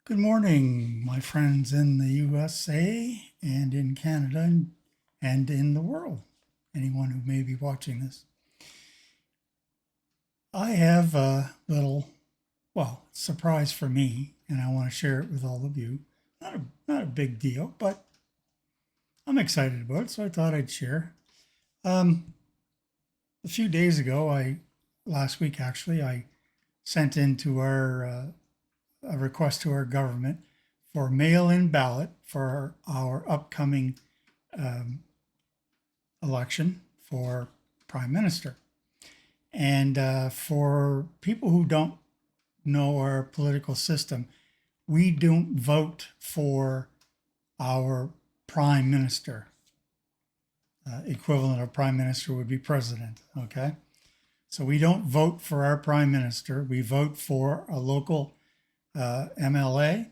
Good morning, my friends in the USA and in Canada and in the world. Anyone who may be watching this. I have a little, surprise for me, and I want to share it with all of you. Not a big deal, but I'm excited about it, so I thought I'd share. Um, a few days ago, last week actually, I sent into a request to our government for mail-in ballot for our upcoming um, election for prime minister. And for people who don't know our political system, we don't vote for our prime minister. Equivalent of prime minister would be president. Okay, so we don't vote for our prime minister. We vote for a local MLA.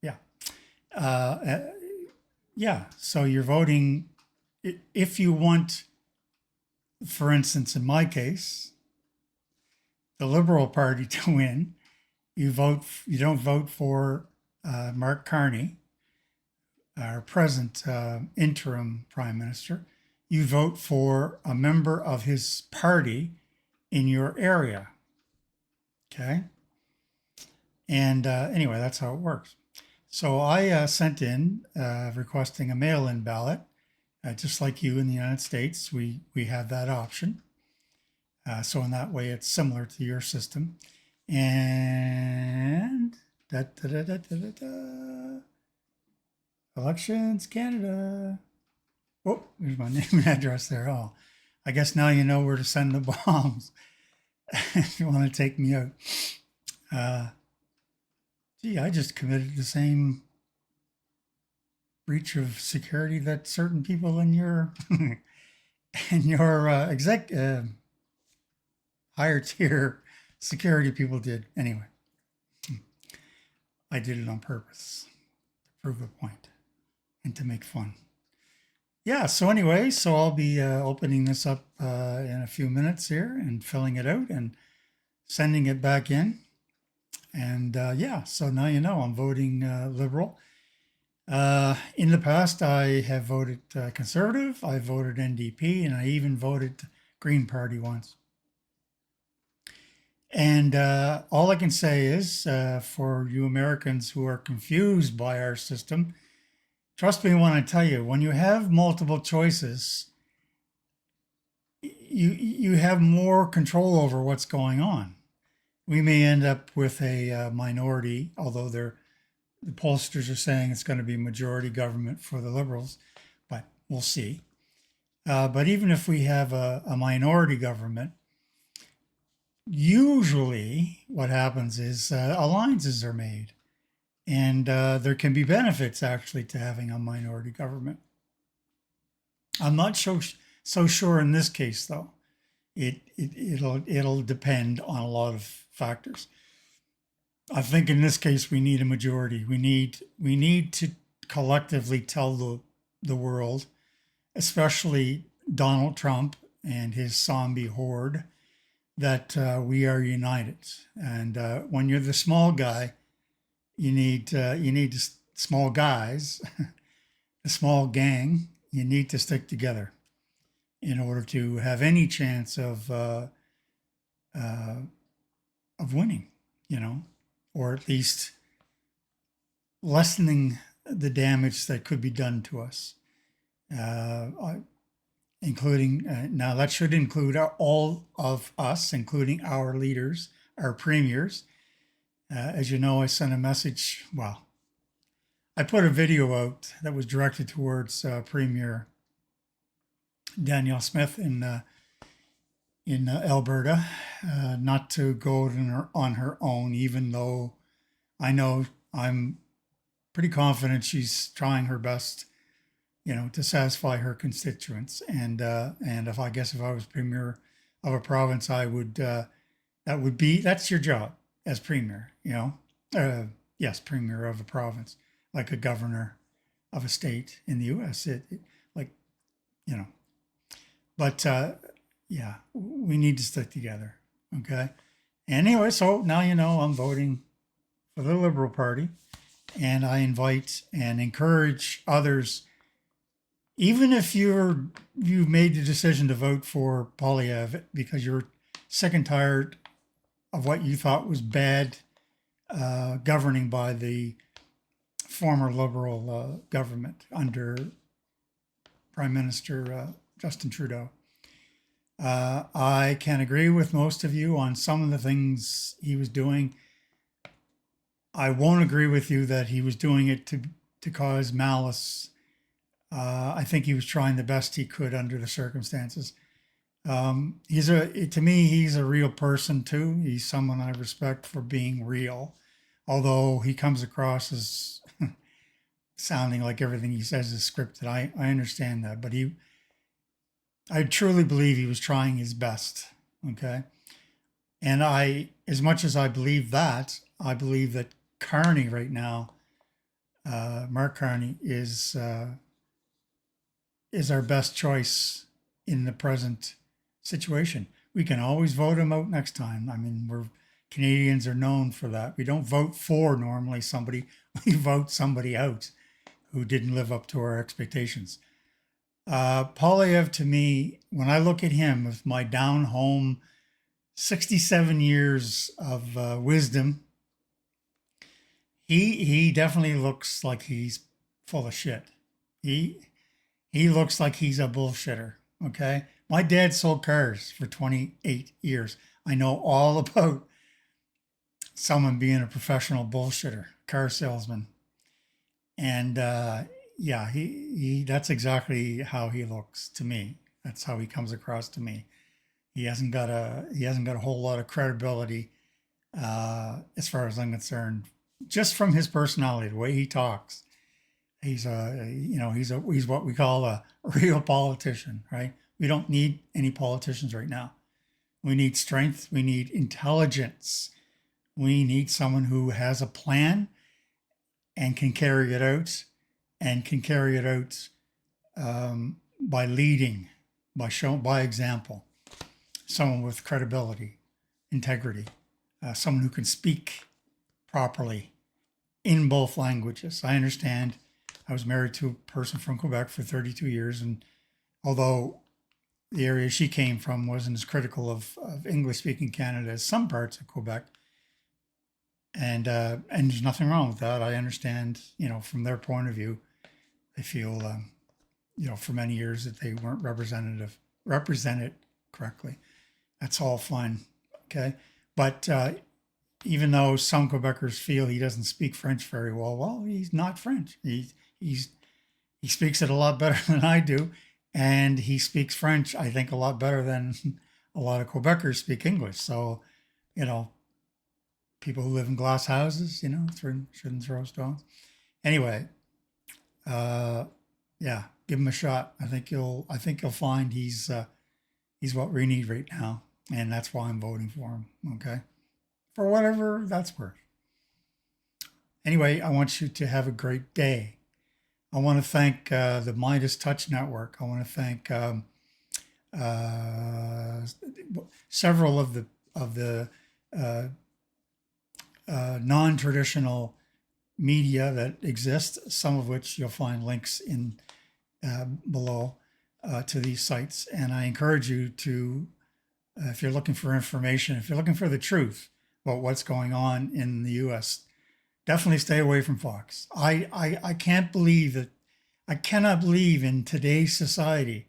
Yeah, uh, yeah. So you're voting if you want, for instance, in my case, the Liberal Party to win. You don't vote for Mark Carney, our present interim prime minister. You vote for a member of his party in your area. Okay. And anyway, that's how it works. So I sent in requesting a mail-in ballot. Just like you in the United States, we have that option. So in that way, it's similar to your system. And Elections Canada. Oh, there's my name and address there. Oh, I guess now you know where to send the bombs if you want to take me out. Uh, Gee, I just committed the same breach of security that certain people in your in your higher tier security people did. Anyway, I did it on purpose to prove a point and to make fun. Yeah, so anyway, so I'll be opening this up in a few minutes here and filling it out and sending it back in. And yeah, so now you know I'm voting Liberal. In the past, I have voted Conservative, I voted NDP, and I even voted Green Party once. And all I can say is for you Americans who are confused by our system, trust me when I tell you, when you have multiple choices, you have more control over what's going on. We may end up with a minority, although the pollsters are saying it's going to be majority government for the Liberals, but we'll see. But even if we have a minority government, usually what happens is alliances are made. And there can be benefits actually to having a minority government. I'm not so sure in this case, though. It'll depend on a lot of factors. I think in this case we need a majority. We need to collectively tell the world, especially Donald Trump and his zombie horde, that we are united. And when you're the small guy, you need small guys, a small gang. You need to stick together in order to have any chance of winning, you know, or at least lessening the damage that could be done to us. Including now that should include all of us, including our leaders, our premiers. As you know, I sent a message. Well, I put a video out that was directed towards Premier Danielle Smith in Alberta, not to go on her own, even though I know I'm pretty confident she's trying her best, you know, to satisfy her constituents. And if I was premier of a province, I would that's your job as premier, you know. Yes, premier of a province, like a governor of a state in the U.S. Like, you know, but yeah, we need to stick together. Okay. Anyway, so now you know I'm voting for the Liberal Party, and I invite and encourage others, even if you made the decision to vote for Polyev because you're sick and tired of what you thought was bad governing by the former Liberal government under Prime Minister Justin Trudeau. I can agree with most of you on some of the things he was doing. I won't agree with you that he was doing it to cause malice. I think he was trying the best he could under the circumstances. To me, he's a real person too. He's someone I respect for being real, although he comes across as sounding like everything he says is scripted. I understand that, but I truly believe he was trying his best. Okay. And as much as I believe that, I believe that Carney right now, Mark Carney is our best choice in the present situation. We can always vote him out next time. I mean, Canadians are known for that. We don't vote for normally somebody, we vote somebody out who didn't live up to our expectations. Polyev, to me, when I look at him with my down home 67 years of wisdom, he definitely looks like he's full of shit. He looks like he's a bullshitter. Okay. My dad sold cars for 28 years. I know all about someone being a professional bullshitter, car salesman. And yeah, that's exactly how he looks to me. That's how he comes across to me. He hasn't got a whole lot of credibility as far as I'm concerned, just from his personality, the way he talks. He's he's what we call a real politician, right? We don't need any politicians right now. We need strength. We need intelligence. We need someone who has a plan and can carry it out, and can carry it out by leading, by example. Someone with credibility, integrity, someone who can speak properly in both languages. I understand. I was married to a person from Quebec for 32 years, and although the area she came from wasn't as critical of English-speaking Canada as some parts of Quebec, and there's nothing wrong with that. I understand, from their point of view, they feel, for many years that they weren't represented correctly. That's all fine, okay. But even though some Quebecers feel he doesn't speak French very well, he's not French. He speaks it a lot better than I do, and he speaks French, I think, a lot better than a lot of Quebecers speak English. So, people who live in glass houses, shouldn't throw stones. Anyway, yeah, give him a shot. I think you'll find he's what we need right now, and that's why I'm voting for him. Okay, for whatever that's worth. Anyway, I want you to have a great day. I want to thank the Midas Touch Network. I want to thank several of the non-traditional media that exist, some of which you'll find links in below to these sites. And I encourage you to, if you're looking for information, if you're looking for the truth about what's going on in the U.S., definitely stay away from Fox. I cannot believe in today's society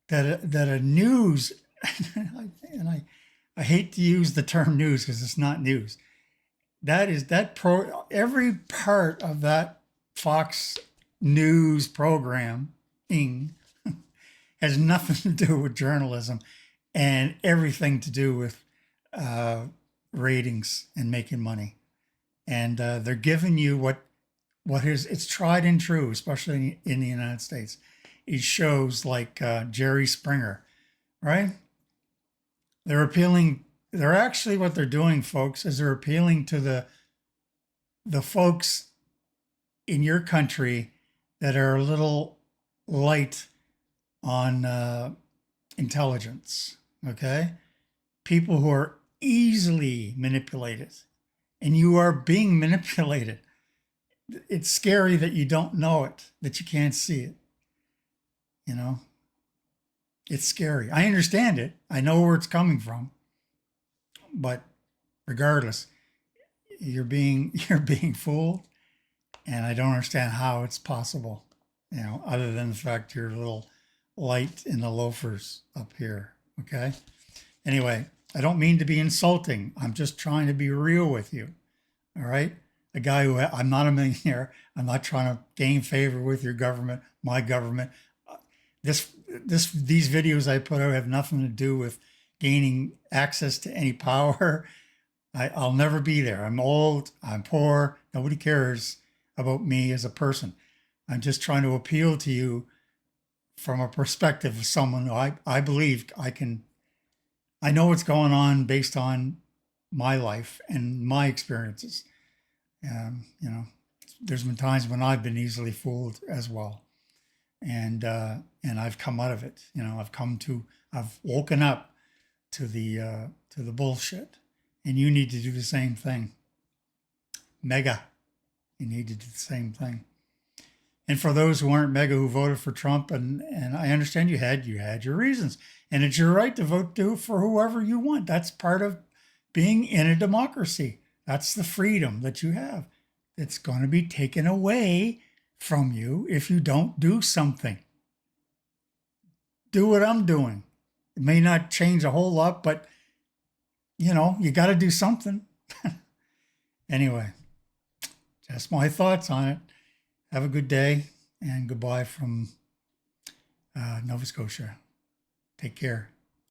that a news, and I hate to use the term news because it's not news. Every part of that Fox News programming has nothing to do with journalism and everything to do with ratings and making money. And they're giving you it's tried and true, especially in the United States. It shows like Jerry Springer, right? They're actually, what they're doing, folks, is they're appealing to the folks in your country that are a little light on intelligence, okay? People who are easily manipulated, and you are being manipulated. It's scary that you don't know it, that you can't see it. You know, it's scary. I understand it. I know where it's coming from, but regardless, you're being fooled, and I don't understand how it's possible. You know, other than the fact you're a little light in the loafers up here. Okay. Anyway, I don't mean to be insulting. I'm just trying to be real with you. All right. A guy who I'm not a millionaire. I'm not trying to gain favor with your government, my government. These videos I put out have nothing to do with gaining access to any power. I'll never be there. I'm old. I'm poor. Nobody cares about me as a person. I'm just trying to appeal to you from a perspective of someone who I believe I know what's going on based on my life and my experiences. You know, there's been times when I've been easily fooled as well, and I've come out of it. You know, I've woken up to the bullshit, and you need to do the same thing. Mega, you need to do the same thing. And for those who aren't mega who voted for Trump, and I understand you had your reasons, and it's your right to vote for whoever you want. That's part of being in a democracy. That's the freedom that you have. It's going to be taken away from you if you don't do something. Do what I'm doing. It may not change a whole lot, but you know, you got to do something. Anyway, just my thoughts on it. Have a good day, and goodbye from Nova Scotia. Take care.